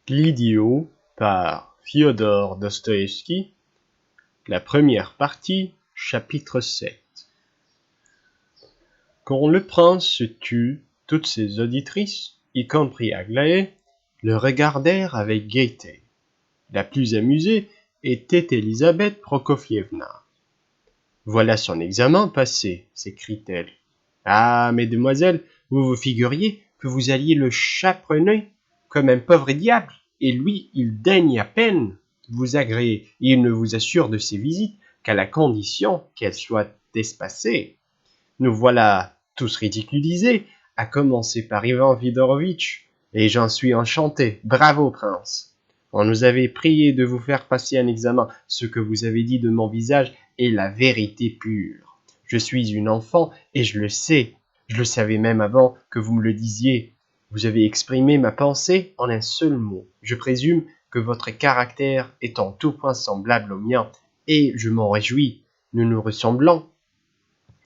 L'idiot par Fyodor Dostoïevski, la première partie, chapitre 7. Quand le prince se tut, toutes ses auditrices, y compris Aglaé, le regardèrent avec gaieté. La plus amusée était Élisabeth Prokofievna. « Voilà son examen passé, s'écrie-t-elle. Ah, mesdemoiselles, vous vous figuriez que vous alliez le chaperonner comme un pauvre diable, et lui, il daigne à peine vous agréer, et il ne vous assure de ses visites qu'à la condition qu'elles soient espacées. Nous voilà tous ridiculisés, à commencer par Ivan Fidorovitch, et j'en suis enchanté. Bravo, prince. On nous avait prié de vous faire passer un examen. Ce que vous avez dit de mon visage est la vérité pure. Je suis une enfant, et je le sais. Je le savais même avant que vous me le disiez. Vous avez exprimé ma pensée en un seul mot. Je présume que votre caractère est en tout point semblable au mien, et je m'en réjouis. Nous nous ressemblons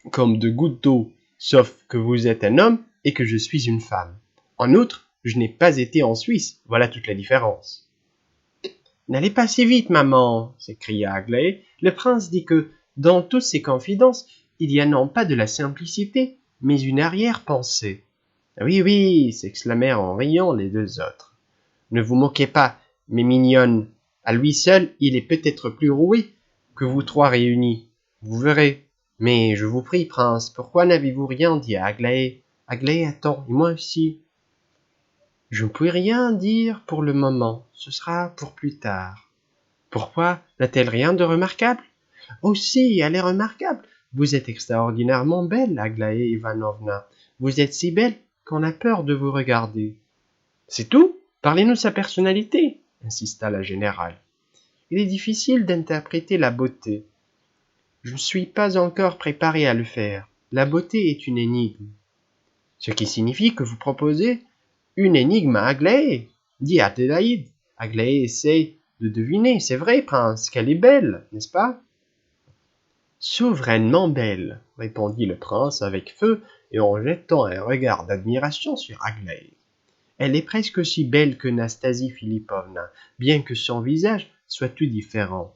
comme deux gouttes d'eau, sauf que vous êtes un homme et que je suis une femme. En outre, je n'ai pas été en Suisse, voilà toute la différence. « N'allez pas si vite, maman, s'écria Aglaé. Le prince dit que, dans toutes ses confidences, il y a non pas de la simplicité, mais une arrière-pensée. » Oui, oui, s'exclamèrent en riant les deux autres. Ne vous moquez pas, mes mignonnes. À lui seul, il est peut-être plus roué que vous trois réunis. Vous verrez. Mais je vous prie, prince, pourquoi n'avez-vous rien dit à Aglaé? Aglaé attend, et moi aussi. Je ne puis rien dire pour le moment, ce sera pour plus tard. Pourquoi? N'a-t-elle rien de remarquable? Oh si, elle est remarquable. Vous êtes extraordinairement belle, Aglaé Ivanovna. Vous êtes si belle qu'on a peur de vous regarder. C'est tout? Parlez-nous de sa personnalité, insista la générale. Il est difficile d'interpréter la beauté. Je ne suis pas encore préparé à le faire. La beauté est une énigme. Ce qui signifie que vous proposez une énigme à Aglaé, dit Adélaïde. Aglaé essaie de deviner. C'est vrai, prince, qu'elle est belle, n'est-ce pas? Souverainement belle, répondit le prince avec feu et en jetant un regard d'admiration sur Aglaé. Elle est presque aussi belle que Nastasie Philippovna, bien que son visage soit tout différent.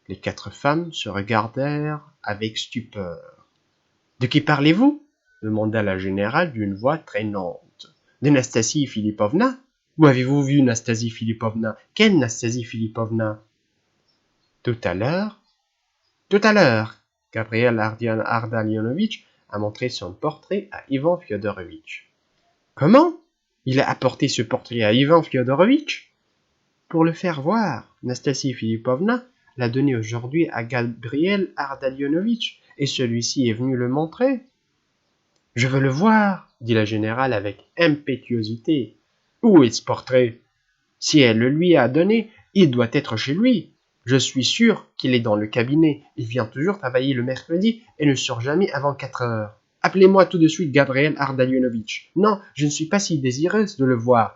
Les quatre femmes se regardèrent avec stupeur. « De qui parlez-vous » demanda la générale d'une voix traînante. « De Nastasie Philippovna ? Où avez-vous vu Nastasie Philippovna ? Quelle Nastasie Philippovna ?»« Tout à l'heure, Gabriel Ardalionovitch a montré son portrait à Ivan Fyodorovitch. »« Comment ? Il a apporté ce portrait à Ivan Fyodorovitch ? » ?»« Pour le faire voir, Nastasie Philippovna l'a donné aujourd'hui à Gabriel Ardalionovitch, et celui-ci est venu le montrer. »« Je veux le voir, dit la générale avec impétuosité. Où est ce portrait? Si elle le lui a donné, il doit être chez lui. Je suis sûr qu'il est dans le cabinet. Il vient toujours travailler le mercredi et ne sort jamais avant 4 heures. Appelez-moi tout de suite Gabriel Ardalionovitch. Non, je ne suis pas si désireuse de le voir.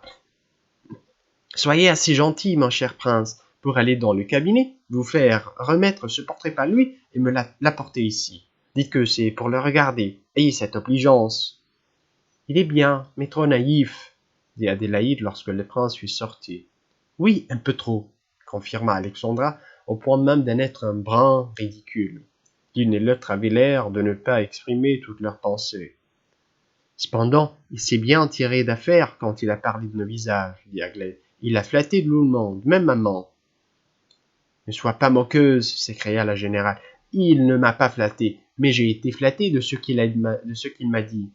Soyez assez gentil, mon cher prince, pour aller dans le cabinet, vous faire remettre ce portrait par lui et me l'apporter ici. Dites que c'est pour le regarder. Ayez cette obligeance. Il est bien, mais trop naïf, dit Adélaïde lorsque le prince fut sorti. Oui, un peu trop, confirma Alexandra, au point même d'en être un brin ridicule. L'une et l'autre avaient l'air de ne pas exprimer toutes leurs pensées. Cependant, il s'est bien tiré d'affaire quand il a parlé de nos visages, dit Aglaé. Il a flatté tout le monde, même maman. Ne sois pas moqueuse, s'écria la générale. Il ne m'a pas flatté, mais j'ai été flatté de ce qu'il m'a dit.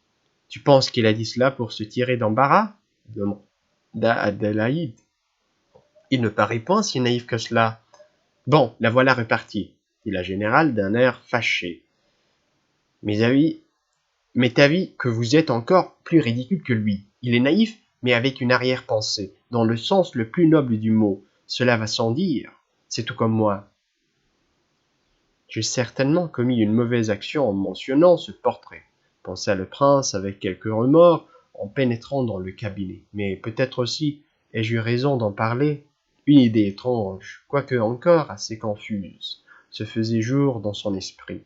Tu penses qu'il a dit cela pour se tirer d'embarras? Demanda Adélaïde. Il ne paraît pas si naïf que cela. Bon, la voilà repartie, dit la générale d'un air fâché. M'est avis que vous êtes encore plus ridicule que lui. Il est naïf, mais avec une arrière-pensée, dans le sens le plus noble du mot. Cela va sans dire. C'est tout comme moi. J'ai certainement commis une mauvaise action en mentionnant ce portrait, pensa le prince avec quelque remords en pénétrant dans le cabinet. Mais peut-être aussi ai-je eu raison d'en parler. Une idée étrange, quoique encore assez confuse, se faisait jour dans son esprit.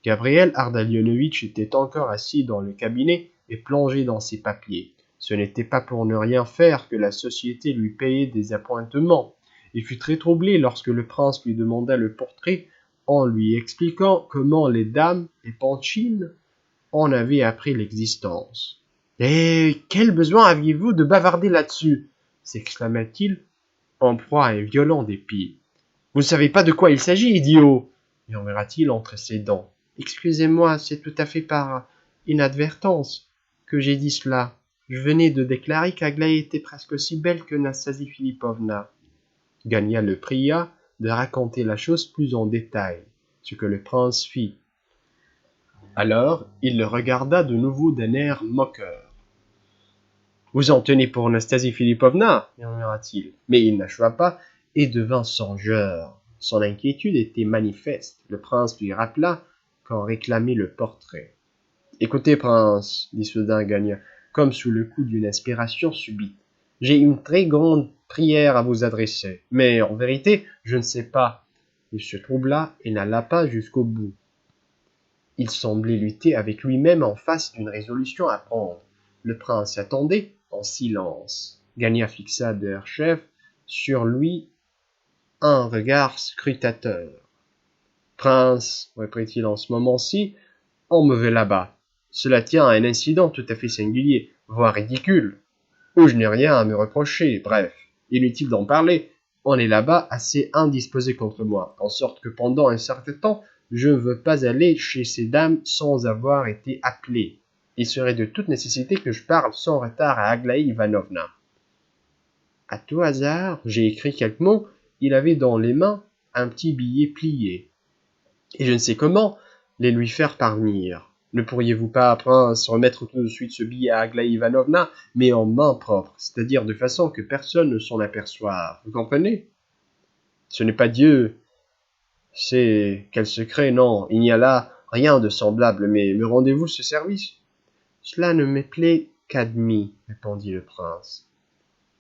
Gabriel Ardalionovitch était encore assis dans le cabinet et plongé dans ses papiers. Ce n'était pas pour ne rien faire que la société lui payait des appointements. Il fut très troublé lorsque le prince lui demanda le portrait en lui expliquant comment les dames et Panchine en avaient appris l'existence. « Et quel besoin aviez-vous de bavarder là-dessus » s'exclama-t-il en proie à un violent dépit. « Vous ne savez pas de quoi il s'agit, idiot » murmura-t-il entre ses dents. « Excusez-moi, c'est tout à fait par inadvertance que j'ai dit cela. Je venais de déclarer qu'Aglaé était presque aussi belle que Nastasie Philippovna. » Gania le pria de raconter la chose plus en détail, ce que le prince fit. Alors, il le regarda de nouveau d'un air moqueur. « Vous en tenez pour Nastasie Philippovna » murmura-t-il, mais il n'acheva pas et devint songeur. Son inquiétude était manifeste. Le prince lui rappela qu'en réclamait le portrait. « Écoutez, prince, dit soudain Gania, comme sous le coup d'une inspiration subite. J'ai une très grande prière à vous adresser, mais en vérité, je ne sais pas. » Il se troubla et n'alla pas jusqu'au bout. Il semblait lutter avec lui-même en face d'une résolution à prendre. Le prince attendait en silence. Gania fixa Derechef sur lui un regard scrutateur. « Prince, reprit-il en ce moment-ci, on me veut là-bas. Cela tient à un incident tout à fait singulier, voire ridicule, où je n'ai rien à me reprocher. Bref, inutile d'en parler, on est là-bas assez indisposé contre moi, en sorte que pendant un certain temps, je ne veux pas aller chez ces dames sans avoir été appelé. Il serait de toute nécessité que je parle sans retard à Aglaé Ivanovna. » À tout hasard, j'ai écrit quelques mots. Il avait dans les mains un petit billet plié, et je ne sais comment les lui faire parvenir. Ne pourriez-vous pas, prince, remettre tout de suite ce billet à Aglaé Ivanovna, mais en main propre, c'est-à-dire de façon que personne ne s'en aperçoive, vous comprenez? Ce n'est pas Dieu, c'est quel secret, non, il n'y a là rien de semblable, mais me rendez-vous ce service? Cela ne me plaît qu'admis, répondit le prince.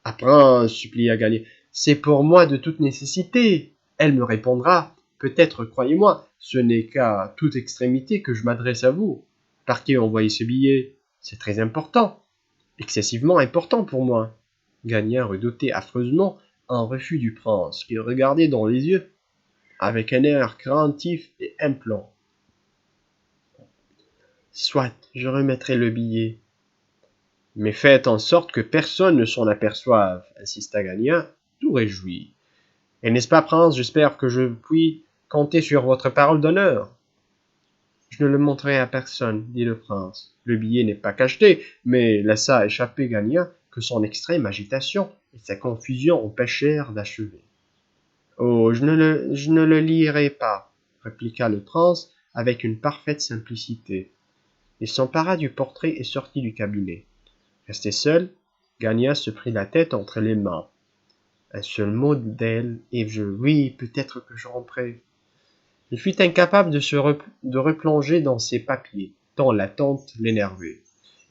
Ah, prince, supplia Gania, c'est pour moi de toute nécessité. Elle me répondra. Peut-être, croyez-moi, ce n'est qu'à toute extrémité que je m'adresse à vous. Par qui envoyer ce billet? C'est très important, excessivement important pour moi. Gania redoutait affreusement un refus du prince, qui le regardait dans les yeux avec un air craintif et implorant. Soit, je remettrai le billet. Mais faites en sorte que personne ne s'en aperçoive, insista Gania, tout réjoui. Et n'est-ce pas, prince, j'espère que je puis compter sur votre parole d'honneur. Je ne le montrerai à personne, dit le prince. Le billet n'est pas cacheté, mais laissa échapper Gania que son extrême agitation et sa confusion empêchèrent d'achever. Oh, je ne le lirai pas, répliqua le prince avec une parfaite simplicité. Il s'empara du portrait et sortit du cabinet. Resté seul, Gania se prit la tête entre les mains. Un seul mot d'elle, et oui, peut-être que je romprai. Il fut incapable de replonger dans ses papiers, tant l'attente l'énervait.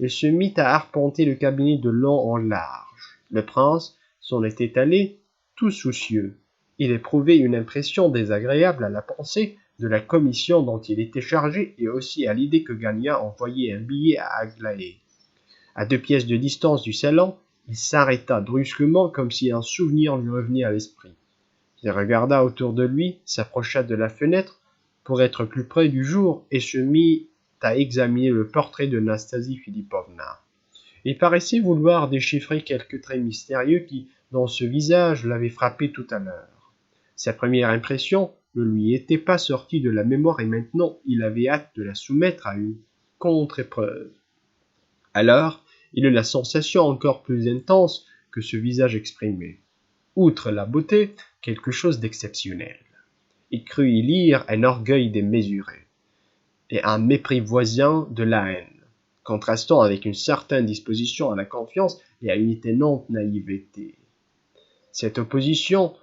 Il se mit à arpenter le cabinet de long en large. Le prince s'en était allé, tout soucieux. Il éprouvait une impression désagréable à la pensée de la commission dont il était chargé et aussi à l'idée que Gania envoyait un billet à Aglaé. À 2 pièces de distance du salon, il s'arrêta brusquement comme si un souvenir lui revenait à l'esprit. Il regarda autour de lui, s'approcha de la fenêtre pour être plus près du jour et se mit à examiner le portrait de Nastasie Philippovna. Il paraissait vouloir déchiffrer quelques traits mystérieux qui, dans ce visage, l'avaient frappé tout à l'heure. Sa première impression ne lui était pas sortie de la mémoire et maintenant il avait hâte de la soumettre à une contre-épreuve. Alors, il eut la sensation encore plus intense que ce visage exprimait. Outre la beauté, quelque chose d'exceptionnel. Il crut y lire un orgueil démesuré et un mépris voisin de la haine, contrastant avec une certaine disposition à la confiance et à une étonnante naïveté. Cette opposition,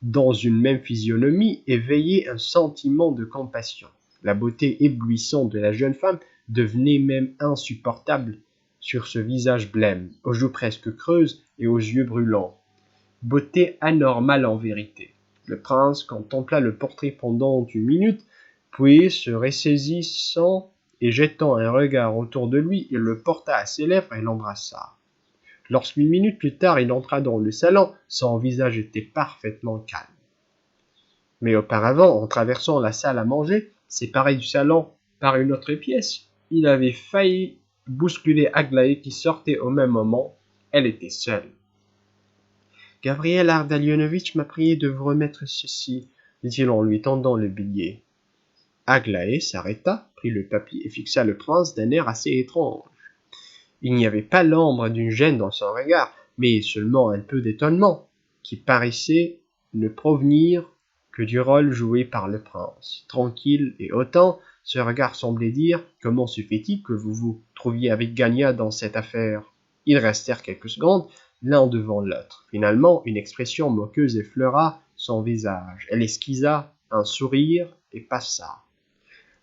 dans une même physionomie, éveillait un sentiment de compassion. La beauté éblouissante de la jeune femme devenait même insupportable sur ce visage blême, aux joues presque creuses et aux yeux brûlants. Beauté anormale en vérité. Le prince contempla le portrait pendant une minute, puis se ressaisissant et jetant un regard autour de lui, il le porta à ses lèvres et l'embrassa. Lorsqu'une minute plus tard il entra dans le salon, son visage était parfaitement calme. Mais auparavant, en traversant la salle à manger, séparée du salon par une autre pièce, il avait failli bousculer Aglaé qui sortait au même moment. Elle était seule. Gabriel Ardalionovitch m'a prié de vous remettre ceci, dit-il en lui tendant le billet. Aglaé s'arrêta, prit le papier et fixa le prince d'un air assez étrange. Il n'y avait pas l'ombre d'une gêne dans son regard, mais seulement un peu d'étonnement, qui paraissait ne provenir que du rôle joué par le prince. Tranquille et hautain, ce regard semblait dire « Comment se fait-il que vous vous trouviez avec Gagna dans cette affaire ?» Ils restèrent quelques secondes, l'un devant l'autre. Finalement, une expression moqueuse effleura son visage. Elle esquissa un sourire et passa.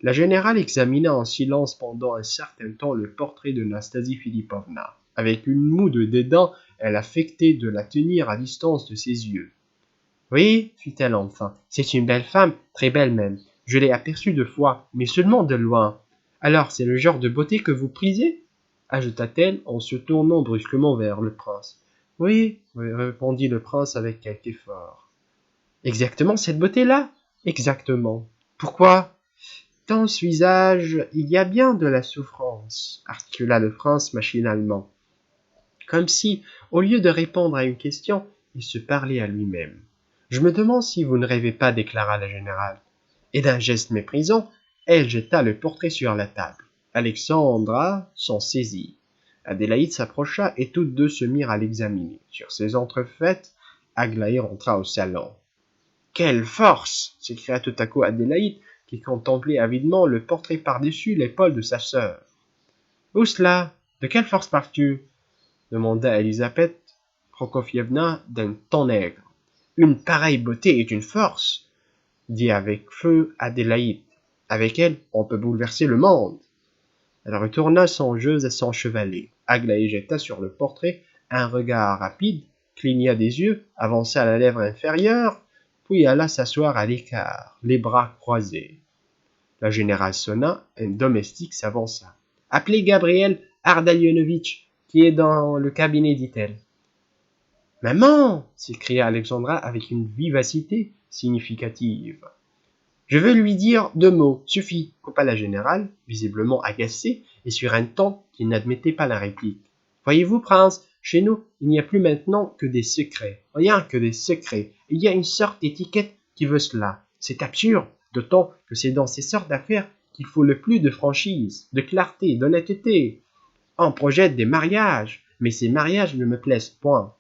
La générale examina en silence pendant un certain temps le portrait de Nastasie Philippovna. Avec une moue de dédain, elle affectait de la tenir à distance de ses yeux. « Oui, fit-elle enfin, c'est une belle femme, très belle même. Je l'ai aperçue 2 fois, mais seulement de loin. Alors, c'est le genre de beauté que vous prisez ?» ajouta-t-elle en se tournant brusquement vers le prince. « Oui, répondit le prince avec quelque effort. « Exactement cette beauté-là ? Exactement. Pourquoi ? Dans ce visage, il y a bien de la souffrance, articula le prince machinalement, comme si, au lieu de répondre à une question, il se parlait à lui-même. Je me demande si vous ne rêvez pas, déclara la générale. Et d'un geste méprisant, elle jeta le portrait sur la table. Alexandra s'en saisit. Adélaïde s'approcha et toutes deux se mirent à l'examiner. Sur ces entrefaites, Aglaé rentra au salon. « Quelle force !» s'écria tout à coup Adélaïde, qui contemplait avidement le portrait par-dessus l'épaule de sa sœur. « Où cela ? De quelle force parles-tu » demanda Elisabeth Prokofievna d'un ton aigre. « Une pareille beauté est une force, dit avec feu Adélaïde. Avec elle, on peut bouleverser le monde. Elle retourna songeuse à son chevalet. Aglaé jeta sur le portrait un regard rapide, cligna des yeux, avança la lèvre inférieure, puis alla s'asseoir à l'écart, les bras croisés. La générale sonna, un domestique s'avança. « Appelez Gabriel Ardalionovitch, qui est dans le cabinet, dit-elle. »« Maman !» s'écria Alexandra avec une vivacité significative. « Je veux lui dire 2 mots, suffit, » coupa la générale, visiblement agacée et sur un ton qui n'admettait pas la réplique. « Voyez-vous, prince, chez nous, il n'y a plus maintenant que des secrets, rien que des secrets. Il y a une sorte d'étiquette qui veut cela. C'est absurde, d'autant que c'est dans ces sortes d'affaires qu'il faut le plus de franchise, de clarté, d'honnêteté. On projette des mariages, mais ces mariages ne me plaisent point. »«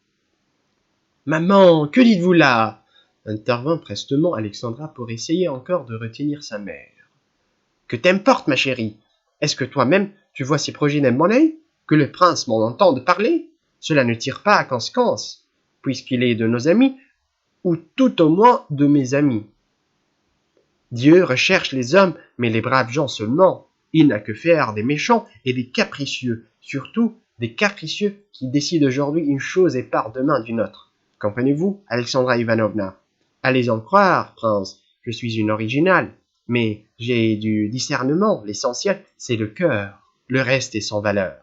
Maman, que dites-vous là ?» intervint prestement Alexandra pour essayer encore de retenir sa mère. « Que t'importe, ma chérie ? Est-ce que toi-même, tu vois ces projets d'un bon œil ? Que le prince m'en entende parler ? Cela ne tire pas à conséquence, puisqu'il est de nos amis, ou tout au moins de mes amis. Dieu recherche les hommes, mais les braves gens seulement. Il n'a que faire des méchants et des capricieux, surtout des capricieux qui décident aujourd'hui une chose et partent demain d'une autre. Comprenez-vous, Alexandra Ivanovna ? Allez en croire, prince, je suis une originale, mais j'ai du discernement. L'essentiel, c'est le cœur. Le reste est sans valeur.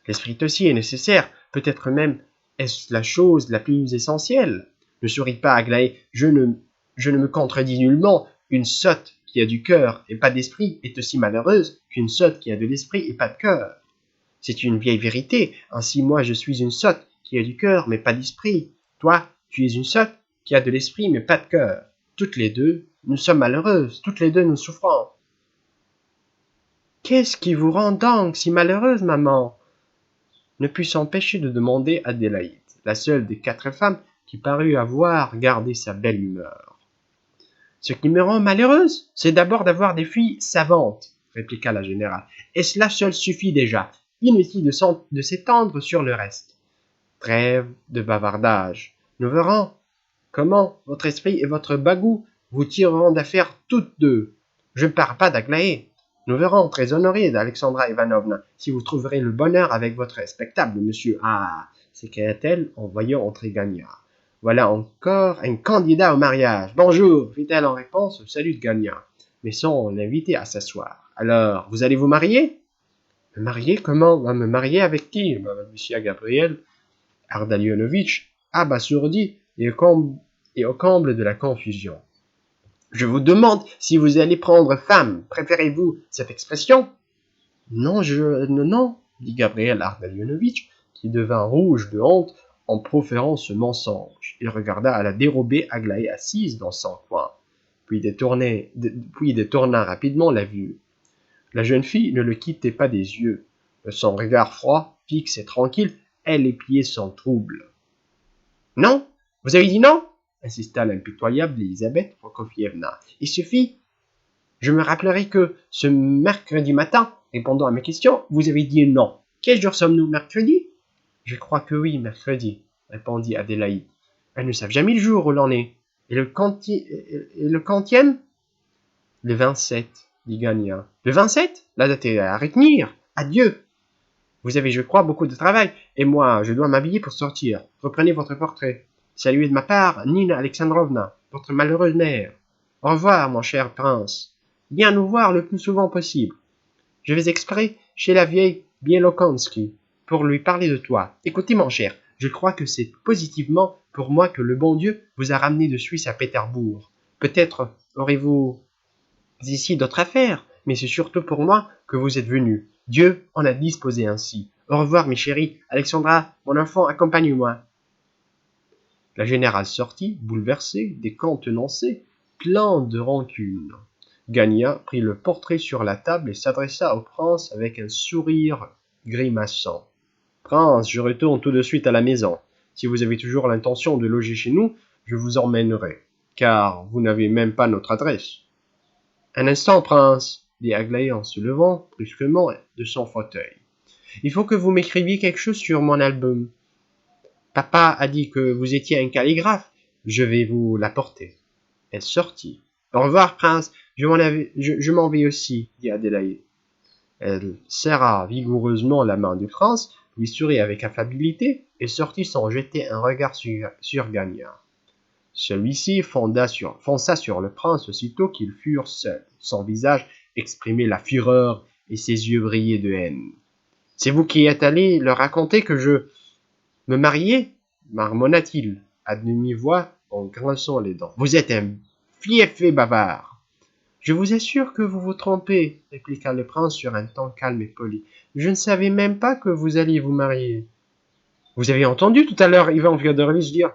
L'esprit aussi est nécessaire, peut-être même est-ce la chose la plus essentielle. Ne souris pas, Aglaé, je ne me contredis nullement. Une sotte qui a du cœur et pas d'esprit est aussi malheureuse qu'une sotte qui a de l'esprit et pas de cœur. C'est une vieille vérité. Ainsi, moi, je suis une sotte qui a du cœur mais pas d'esprit. Toi, tu es une sotte qui a de l'esprit mais pas de cœur. Toutes les deux, nous sommes malheureuses. Toutes les deux, nous souffrons. Qu'est-ce qui vous rend donc si malheureuse, maman ? Ne put s'empêcher de demander Adélaïde, la seule des 4 femmes qui parut avoir gardé sa belle humeur. « Ce qui me rend malheureuse, c'est d'abord d'avoir des filles savantes, » répliqua la générale, « et cela seul suffit déjà. Inutile de s'étendre sur le reste. Trêve de bavardage. Nous verrons comment votre esprit et votre bagou vous tireront d'affaire toutes deux. Je ne parle pas d'Aglaé. Nous verrons, très honorée d'Alexandra Ivanovna, si vous trouverez le bonheur avec votre respectable monsieur. Ah, s'écria-t-elle en voyant entrer Gagna. Voilà encore un candidat au mariage. Bonjour, fit-elle en réponse au salut de Gagna, mais sans l'inviter à s'asseoir. Alors, vous allez vous marier ? Me marier? Comment? Me marier avec qui? Balbutia Gabriel Ardalionovitch, abasourdi et au comble de la confusion. Je vous demande si vous allez prendre femme. Préférez-vous cette expression? Non, non, dit Gabriel Ardalionovitch, qui devint rouge de honte en proférant ce mensonge. Il regarda à la dérobée Aglaé assise dans son coin, puis détourna rapidement la vue. La jeune fille ne le quittait pas des yeux. De son regard froid, fixe et tranquille, elle épiait son trouble. Non? Vous avez dit non? Insista l'impitoyable Elisabeth Prokofievna. Il suffit. Je me rappellerai que ce mercredi matin, répondant à mes questions, vous avez dit non. Quel jour sommes-nous, mercredi? Je crois que oui, mercredi, répondit Adélaïde. Elles ne savent jamais le jour où l'on est. Et le quantième? Le 27, dit Gagna. Le 27? La date est à retenir. Adieu. Vous avez, je crois, beaucoup de travail, et moi, je dois m'habiller pour sortir. Reprenez votre portrait. Saluez de ma part Nina Alexandrovna, votre malheureuse mère. Au revoir, mon cher prince. Viens nous voir le plus souvent possible. Je vais exprès chez la vieille Bielokonski pour lui parler de toi. Écoutez, mon cher, je crois que c'est positivement pour moi que le bon Dieu vous a ramené de Suisse à Pétersbourg. Peut-être aurez-vous ici d'autres affaires, mais c'est surtout pour moi que vous êtes venu. Dieu en a disposé ainsi. Au revoir, mes chéris. Alexandra, mon enfant, accompagne-moi. La générale sortit, bouleversée, décontenancée, plein de rancune. Gagna prit le portrait sur la table et s'adressa au prince avec un sourire grimaçant. Prince, je retourne tout de suite à la maison. Si vous avez toujours l'intention de loger chez nous, je vous emmènerai, car vous n'avez même pas notre adresse. Un instant, prince, dit Aglaé en se levant brusquement de son fauteuil. Il faut que vous m'écriviez quelque chose sur mon album. Papa a dit que vous étiez un calligraphe. Je vais vous l'apporter. Elle sortit. Au revoir, prince. Je m'en vais aussi, dit Adélaïde. Elle serra vigoureusement la main du prince, lui sourit avec affabilité et sortit sans jeter un regard sur Gagna. Celui-ci fonça sur le prince aussitôt qu'ils furent seuls. Son visage exprimait la fureur et ses yeux brillaient de haine. « C'est vous qui êtes allé leur raconter que je me mariais ?» marmonna-t-il à demi-voix en grinçant les dents. « Vous êtes un fieffé bavard !»« Je vous assure que vous vous trompez, » répliqua le prince sur un ton calme et poli. « Je ne savais même pas que vous alliez vous marier. »« Vous avez entendu tout à l'heure Ivan Fyodorovitch dire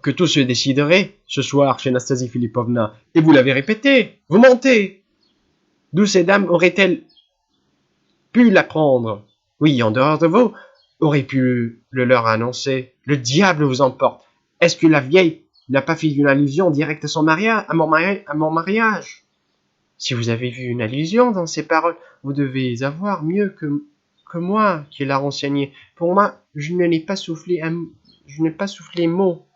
que tout se déciderait ce soir chez Nastasie Philippovna, et vous l'avez répété. Vous mentez. D'où ces dames auraient-elles pu l'apprendre? Oui, en dehors de vous, auraient pu le leur annoncer. Le diable vous emporte. Est-ce que la vieille n'a pas fait une allusion directe à son mariage, à mon mariage? Si vous avez vu une allusion dans ces paroles, vous devez avoir mieux que moi qui l'a renseigné. Pour moi, je n'ai pas soufflé mot.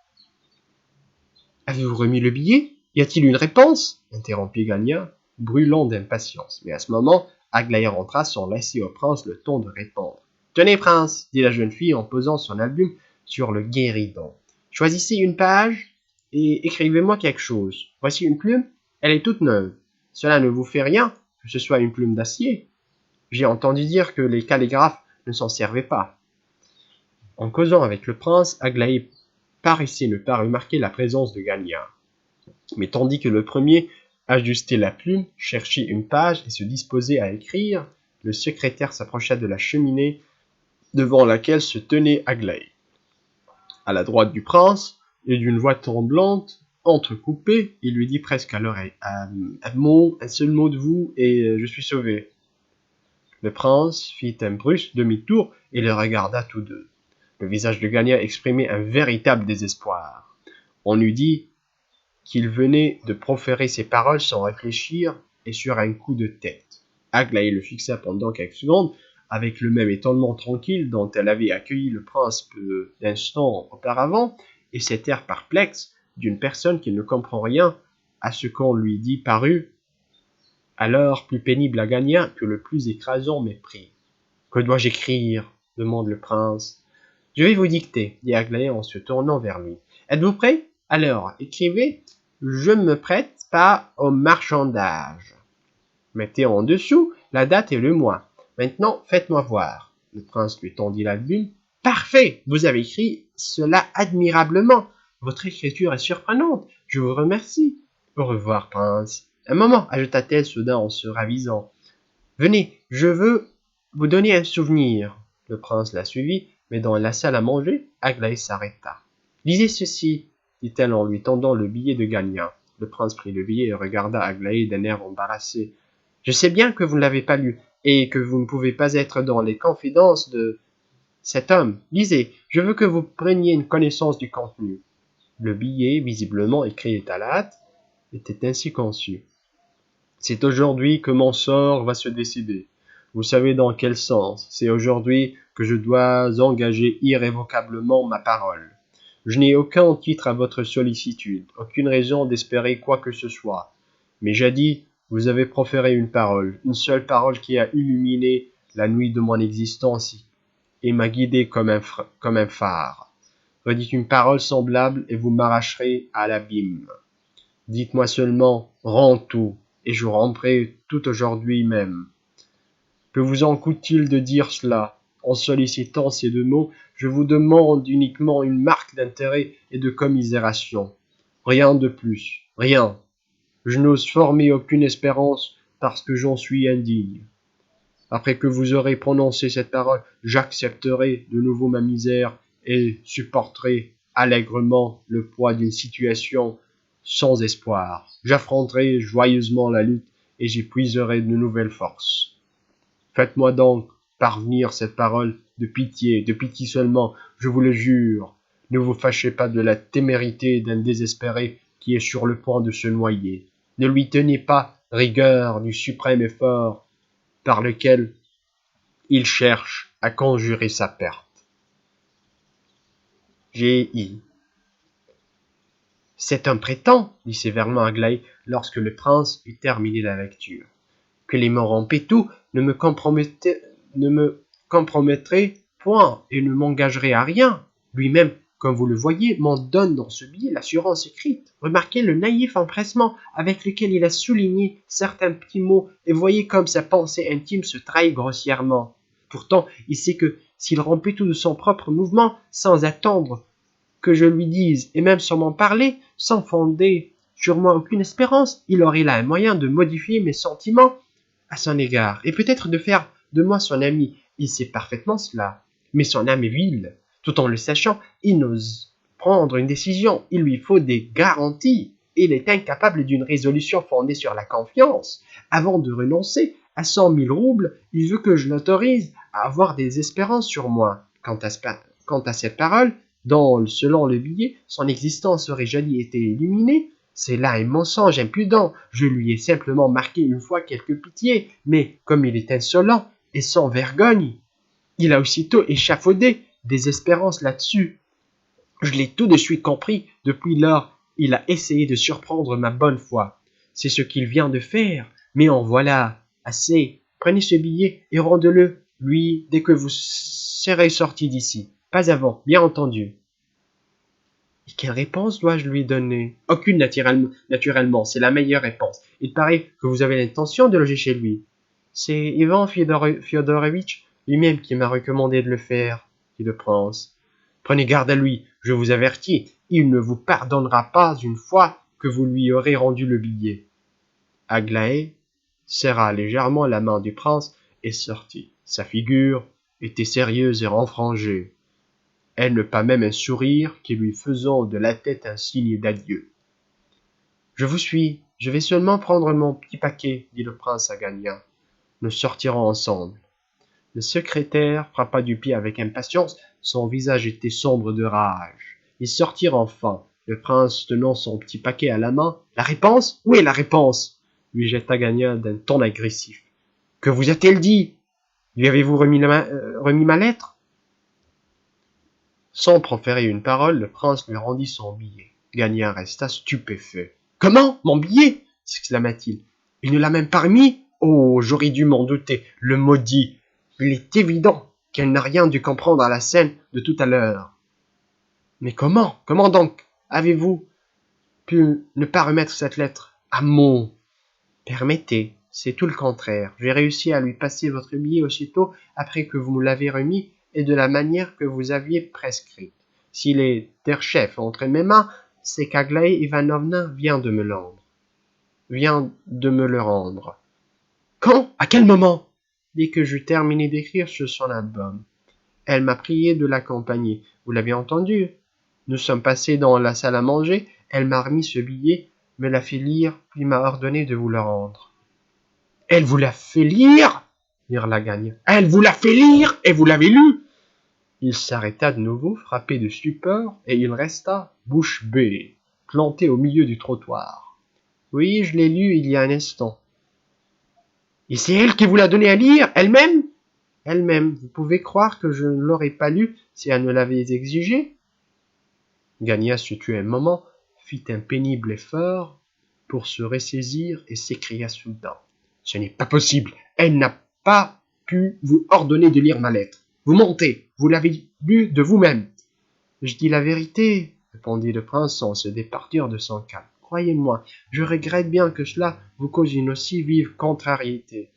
Avez-vous remis le billet? Y a-t-il une réponse? Interrompit Gagna, brûlant d'impatience. Mais à ce moment, Aglaé rentra sans laisser au prince le temps de répondre. Tenez, prince, dit la jeune fille en posant son album sur le guéridon. Choisissez une page et écrivez-moi quelque chose. Voici une plume, elle est toute neuve. Cela ne vous fait rien que ce soit une plume d'acier. J'ai entendu dire que les calligraphes ne s'en servaient pas. En causant avec le prince, Aglaé paraissait ne pas remarquer la présence de Gagna. Mais tandis que le premier ajustait la plume, cherchait une page et se disposait à écrire, le secrétaire s'approcha de la cheminée devant laquelle se tenait Aglaé. À la droite du prince, et d'une voix tremblante, entrecoupée, il lui dit presque à l'oreille « un seul mot de vous et je suis sauvé. » Le prince fit un brusque demi-tour et les regarda tous deux. Le visage de Gagna exprimait un véritable désespoir. On eût dit qu'il venait de proférer ces paroles sans réfléchir et sur un coup de tête. Aglaé le fixa pendant quelques secondes avec le même étonnement tranquille dont elle avait accueilli le prince peu d'instants auparavant, et cet air perplexe d'une personne qui ne comprend rien à ce qu'on lui dit parut alors plus pénible à Gagna que le plus écrasant mépris. « Que dois-je écrire ?» demande le prince. « Je vais vous dicter, » dit Aglaé en se tournant vers lui. « Êtes-vous prêt? Alors, écrivez « Je ne me prête pas au marchandage ». Mettez en dessous la date et le mois. Maintenant, faites-moi voir. Le prince lui tendit la bulle. Parfait! Vous avez écrit cela admirablement. Votre écriture est surprenante. Je vous remercie. Au revoir, prince. Un moment, ajouta-t-elle soudain en se ravisant. Venez, je veux vous donner un souvenir. Le prince la suivit, mais dans la salle à manger, Aglaé s'arrêta. Lisez ceci, dit-elle en lui tendant le billet de gagnant. Le prince prit le billet et regarda Aglaé d'un air embarrassé. Je sais bien que vous ne l'avez pas lu, et que vous ne pouvez pas être dans les confidences de cet homme. Lisez, je veux que vous preniez une connaissance du contenu. Le billet, visiblement écrit à la hâte, était ainsi conçu. C'est aujourd'hui que mon sort va se décider. Vous savez dans quel sens. C'est aujourd'hui que je dois engager irrévocablement ma parole. Je n'ai aucun titre à votre sollicitude, aucune raison d'espérer quoi que ce soit. Mais jadis, vous avez proféré une parole, une seule parole qui a illuminé la nuit de mon existence et m'a guidé comme un phare. Redites une parole semblable et vous m'arracherez à l'abîme. Dites-moi seulement, rends tout, et je rendrai tout aujourd'hui même. Que vous en coûte-t-il de dire cela? En sollicitant ces deux mots, je vous demande uniquement une marque d'intérêt et de commisération. Rien de plus, rien. Je n'ose former aucune espérance parce que j'en suis indigne. Après que vous aurez prononcé cette parole, j'accepterai de nouveau ma misère et supporterai allègrement le poids d'une situation sans espoir. J'affronterai joyeusement la lutte et j'y puiserai de nouvelles forces. Faites-moi donc parvenir cette parole de pitié seulement, je vous le jure. Ne vous fâchez pas de la témérité d'un désespéré qui est sur le point de se noyer. Ne lui tenez pas rigueur du suprême effort par lequel il cherche à conjurer sa perte. G.I. C'est un prétend, dit sévèrement Aglaé lorsque le prince eut terminé la lecture, que les morts en pétou ne me compromettraient point et ne m'engageraient à rien. Lui-même, comme vous le voyez, m'en donne dans ce billet l'assurance écrite. Remarquez le naïf empressement avec lequel il a souligné certains petits mots et voyez comme sa pensée intime se trahit grossièrement. Pourtant, il sait que s'il rompait tout de son propre mouvement, sans attendre que je lui dise, et même sans m'en parler, sans fonder sur moi aucune espérance, il aurait là un moyen de modifier mes sentiments à son égard, et peut-être de faire de moi son ami. Il sait parfaitement cela, mais son âme est vile. Tout en le sachant, il n'ose prendre une décision. Il lui faut des garanties. Il est incapable d'une résolution fondée sur la confiance. Avant de renoncer à 100 000 roubles, il veut que je l'autorise à avoir des espérances sur moi. Quant à cette parole, dont, selon le billet, son existence aurait jadis été illuminée, c'est là un mensonge impudent. Je lui ai simplement marqué une fois quelque pitié, mais comme il est insolent et sans vergogne, il a aussitôt échafaudé des espérances là-dessus. Je l'ai tout de suite compris. Depuis lors, il a essayé de surprendre ma bonne foi. C'est ce qu'il vient de faire. Mais en voilà assez. Prenez ce billet et rendez-le lui dès que vous serez sorti d'ici. Pas avant, bien entendu. Et quelle réponse dois-je lui donner? Aucune, naturellement, c'est la meilleure réponse. Il paraît que vous avez l'intention de loger chez lui. C'est Ivan Fyodorovitch lui-même qui m'a recommandé de le faire, dit le prince. Prenez garde à lui, je vous avertis, il ne vous pardonnera pas une fois que vous lui aurez rendu le billet. Aglaé serra légèrement la main du prince et sortit. Sa figure était sérieuse et renfrangée. Elle ne pas même un sourire qui lui faisant de la tête un signe d'adieu. Je vous suis, je vais seulement prendre mon petit paquet, dit le prince à Gagnon. Nous sortirons ensemble. Le secrétaire frappa du pied avec impatience, son visage était sombre de rage. Ils sortirent enfin, le prince tenant son petit paquet à la main. La réponse? Où est la réponse? Lui jeta Gagnon d'un ton agressif. Que vous a-t-elle dit? Lui avez-vous remis ma lettre? Sans proférer une parole, le prince lui rendit son billet. Gagnon resta stupéfait. Comment? Mon billet? S'exclama-t-il. Il ne l'a même pas remis? Oh, j'aurais dû m'en douter, le maudit. Il est évident qu'elle n'a rien dû comprendre à la scène de tout à l'heure. Mais comment? Comment donc avez-vous pu ne pas remettre cette lettre? Ah mon! Permettez, c'est tout le contraire. J'ai réussi à lui passer votre billet aussitôt après que vous me l'avez remis et de la manière que vous aviez prescrite. S'il est Derchef entre mes mains, c'est qu'Aglaé Ivanovna vient de me le rendre. Quand? À quel moment? Dès que j'eus terminé d'écrire sur son album. Elle m'a prié de l'accompagner. Vous l'avez entendu? Nous sommes passés dans la salle à manger. Elle m'a remis ce billet, me l'a fait lire, puis m'a ordonné de vous le rendre. Elle vous l'a fait lire? Dirent la gagne. Elle vous l'a fait lire et vous l'avez lu? Il s'arrêta de nouveau, frappé de stupeur, et il resta, bouche bée, planté au milieu du trottoir. Oui, je l'ai lu il y a un instant. Et c'est elle qui vous l'a donné à lire, elle-même? Elle-même. Vous pouvez croire que je ne l'aurais pas lu si elle ne l'avait exigé? Gagna se tut un moment, fit un pénible effort pour se ressaisir et s'écria soudain. Ce n'est pas possible. Elle n'a pas pu vous ordonner de lire ma lettre. Vous mentez. Vous l'avez lu de vous-même. Je dis la vérité, répondit le prince sans se départir de son calme. Croyez-moi, je regrette bien que cela vous cause une aussi vive contrariété.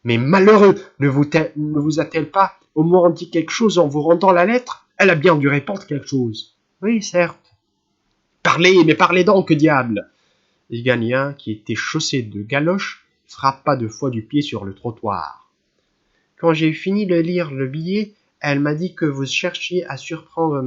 Mais malheureux, ne vous a-t-elle pas au moins dit quelque chose en vous rendant la lettre? Elle a bien dû répondre quelque chose. Oui, certes. Parlez, mais parlez donc, que diable! Et Gagna, qui était chaussé de galoches, frappa 2 fois du pied sur le trottoir. Quand j'ai fini de lire le billet, elle m'a dit que vous cherchiez à surprendre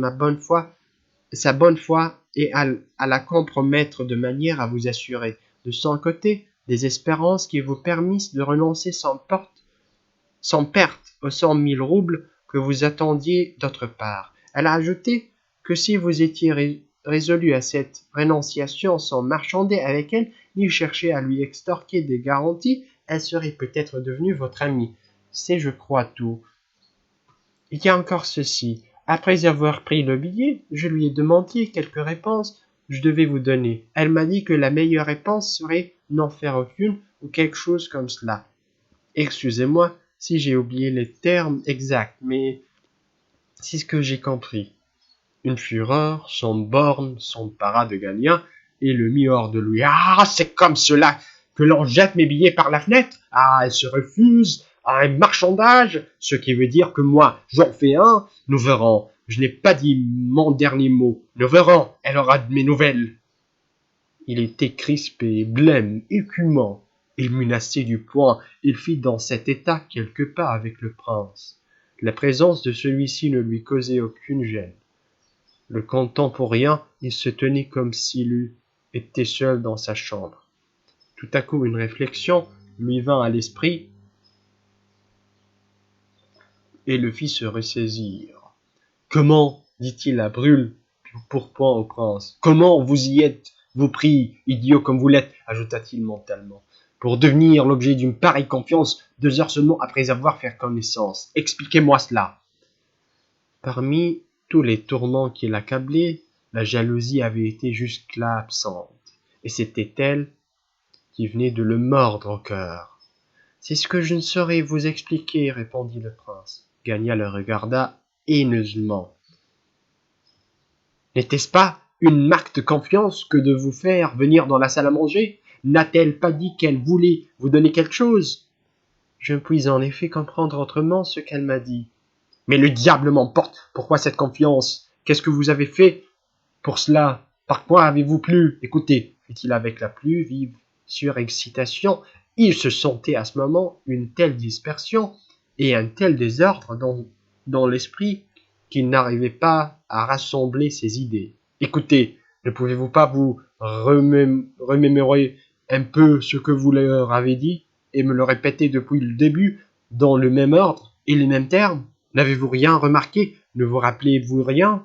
sa bonne foi et à la compromettre de manière à vous assurer, de son côté, des espérances qui vous permissent de renoncer sans perte aux 100 000 roubles que vous attendiez d'autre part. Elle a ajouté que si vous étiez résolu à cette rénonciation sans marchander avec elle, ni chercher à lui extorquer des garanties, elle serait peut-être devenue votre amie. C'est, je crois, tout. Il y a encore ceci. Après avoir pris le billet, je lui ai demandé quelques réponses je devais vous donner. Elle m'a dit que la meilleure réponse serait n'en faire aucune ou quelque chose comme cela. Excusez-moi si j'ai oublié les termes exacts, mais c'est ce que j'ai compris. Une fureur sans borne s'empara de Gagna et le mit hors de lui. Ah, c'est comme cela que l'on jette mes billets par la fenêtre. Ah, elle se refuse à un marchandage, ce qui veut dire que moi, j'en fais un. Nous verrons. Je n'ai pas dit mon dernier mot. Nous verrons. Elle aura de mes nouvelles. Il était crispé, blême, écumant. Il menaçait du poing. Il fit dans cet état quelques pas avec le prince. La présence de celui-ci ne lui causait aucune gêne. Le comptant pour rien, il se tenait comme s'il eût été seul dans sa chambre. Tout à coup, une réflexion lui vint à l'esprit et le fit se ressaisir. « Comment, dit-il à brûle-pourpoint au prince, comment vous y êtes-vous pris, idiot comme vous l'êtes, ajouta-t-il mentalement, pour devenir l'objet d'une pareille confiance 2 heures seulement après avoir fait connaissance. Expliquez-moi cela. » Parmi tous les tourments qui l'accablaient, la jalousie avait été jusque-là absente, et c'était elle qui venait de le mordre au cœur. « C'est ce que je ne saurais vous expliquer, répondit le prince. Gagna le regarda haineusement. « N'était-ce pas une marque de confiance que de vous faire venir dans la salle à manger? N'a-t-elle pas dit qu'elle voulait vous donner quelque chose? » Je ne puis en effet comprendre autrement ce qu'elle m'a dit. Mais le diable m'emporte. Pourquoi cette confiance? Qu'est-ce que vous avez fait pour cela? Par quoi avez-vous plu? Écoutez, fit-il avec la plus vive surexcitation. Il se sentait à ce moment une telle dispersion et un tel désordre dans l'esprit qu'il n'arrivait pas à rassembler ses idées. Écoutez, ne pouvez-vous pas vous remémorer un peu ce que vous leur avez dit et me le répéter depuis le début dans le même ordre et les mêmes termes? N'avez-vous rien remarqué? Ne vous rappelez-vous rien?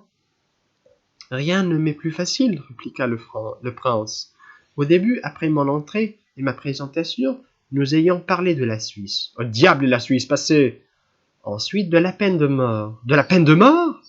Rien ne m'est plus facile, répliqua le prince. Au début, après mon entrée et ma présentation, nous ayons parlé de la Suisse. Au diable la Suisse, passez! Ensuite, de la peine de mort. De la peine de mort?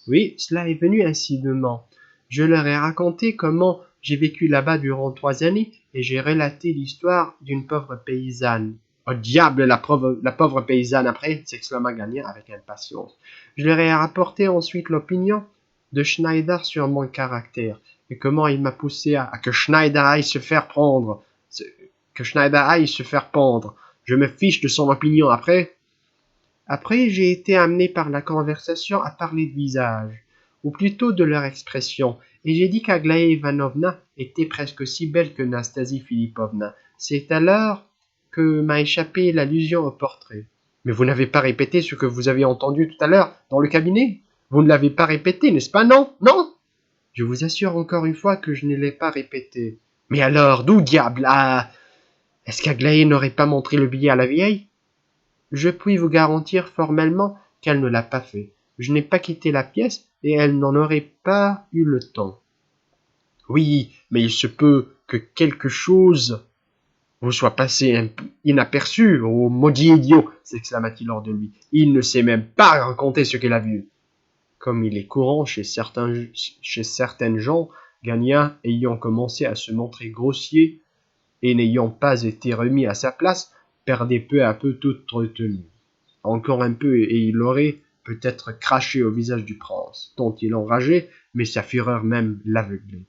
Oui, cela est venu incidemment. Je leur ai raconté comment j'ai vécu là-bas durant 3 années et j'ai relaté l'histoire d'une pauvre paysanne. Au diable, la pauvre paysanne après, s'exclama Gagna avec impatience. Je leur ai rapporté ensuite l'opinion de Schneider sur mon caractère et comment il m'a poussé à que Schneider aille se faire prendre. Que Schneider aille se faire pendre. Je me fiche de son opinion après. Après, j'ai été amené par la conversation à parler de visage, ou plutôt de leur expression, et j'ai dit qu'Aglaé Ivanovna était presque aussi belle que Nastasie Philippovna. C'est alors que m'a échappé l'allusion au portrait. Mais vous n'avez pas répété ce que vous avez entendu tout à l'heure dans le cabinet? Vous ne l'avez pas répété, n'est-ce pas? Non, non. Je vous assure encore une fois que je ne l'ai pas répété. Mais alors, d'où diable? Ah, est-ce qu'Aglaé n'aurait pas montré le billet à la vieille? Je puis vous garantir formellement qu'elle ne l'a pas fait. Je n'ai pas quitté la pièce et elle n'en aurait pas eu le temps. Oui, mais il se peut que quelque chose vous soit passé inaperçu. Oh, maudit idiot, s'exclama-t-il hors de lui. Il ne sait même pas raconter ce qu'il a vu. Comme il est courant chez certaines gens, Gagnon, ayant commencé à se montrer grossier et n'ayant pas été remis à sa place, perdait peu à peu toute retenue. Encore un peu et il aurait peut-être craché au visage du prince, tant il enrageait, mais sa fureur même l'aveuglait.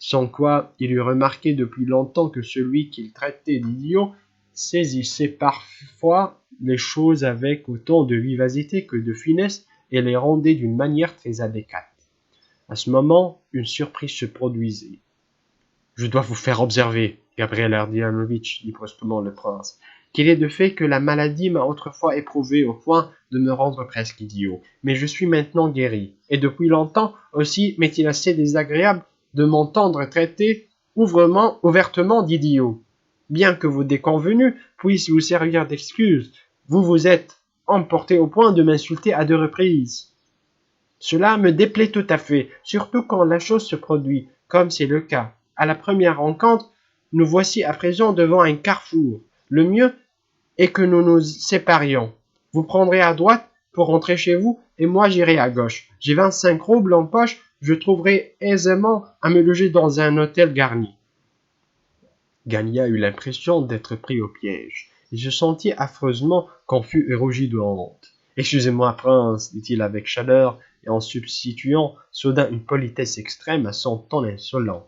Sans quoi il eût remarqué depuis longtemps que celui qu'il traitait d'idiot saisissait parfois les choses avec autant de vivacité que de finesse et les rendait d'une manière très adéquate. À ce moment, une surprise se produisit. « Je dois vous faire observer, Gabriel Ardalionovitch, dit brusquement le prince, qu'il est de fait que la maladie m'a autrefois éprouvé au point de me rendre presque idiot. Mais je suis maintenant guéri, et depuis longtemps aussi m'est-il assez désagréable de m'entendre traiter ouvertement d'idiot. Bien que vos déconvenus puissent vous servir d'excuse, vous vous êtes emporté au point de m'insulter à 2 reprises. Cela me déplaît tout à fait, surtout quand la chose se produit, comme c'est le cas. À la première rencontre, nous voici à présent devant un carrefour. Le mieux est que nous nous séparions. Vous prendrez à droite pour rentrer chez vous et moi j'irai à gauche. J'ai 25 roubles en poche, je trouverai aisément à me loger dans un hôtel garni. Gagnon eut l'impression d'être pris au piège. Il se sentit affreusement confus et rougit de honte. « Excusez-moi, prince, dit-il avec chaleur et en substituant soudain une politesse extrême à son ton insolent.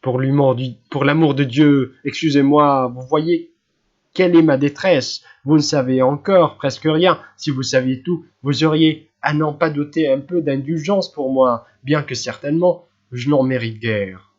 Pour l'amour de Dieu, excusez-moi, vous voyez quelle est ma détresse. Vous ne savez encore presque rien. Si vous saviez tout, vous auriez à n'en pas douter un peu d'indulgence pour moi, bien que certainement je n'en mérite guère. »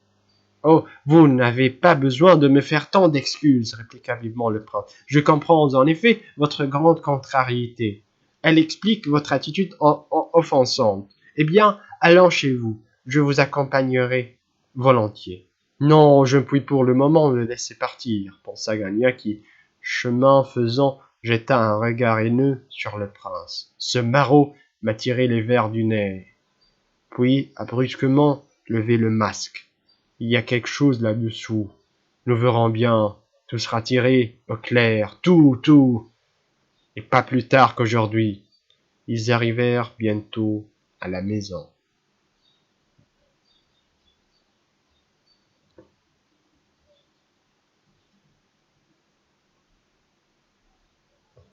« Oh, vous n'avez pas besoin de me faire tant d'excuses, répliqua vivement le prince. Je comprends en effet votre grande contrariété. Elle explique votre attitude offensante. Eh bien, allons chez vous. Je vous accompagnerai volontiers. Non, je ne puis pour le moment me laisser partir, pensa Gagnon qui, chemin faisant, jeta un regard haineux sur le prince. Ce maraud m'a tiré les vers du nez. Puis a brusquement levé le masque. Il y a quelque chose là-dessous. Nous verrons bien. Tout sera tiré au clair. Tout. Et pas plus tard qu'aujourd'hui. Ils arrivèrent bientôt à la maison.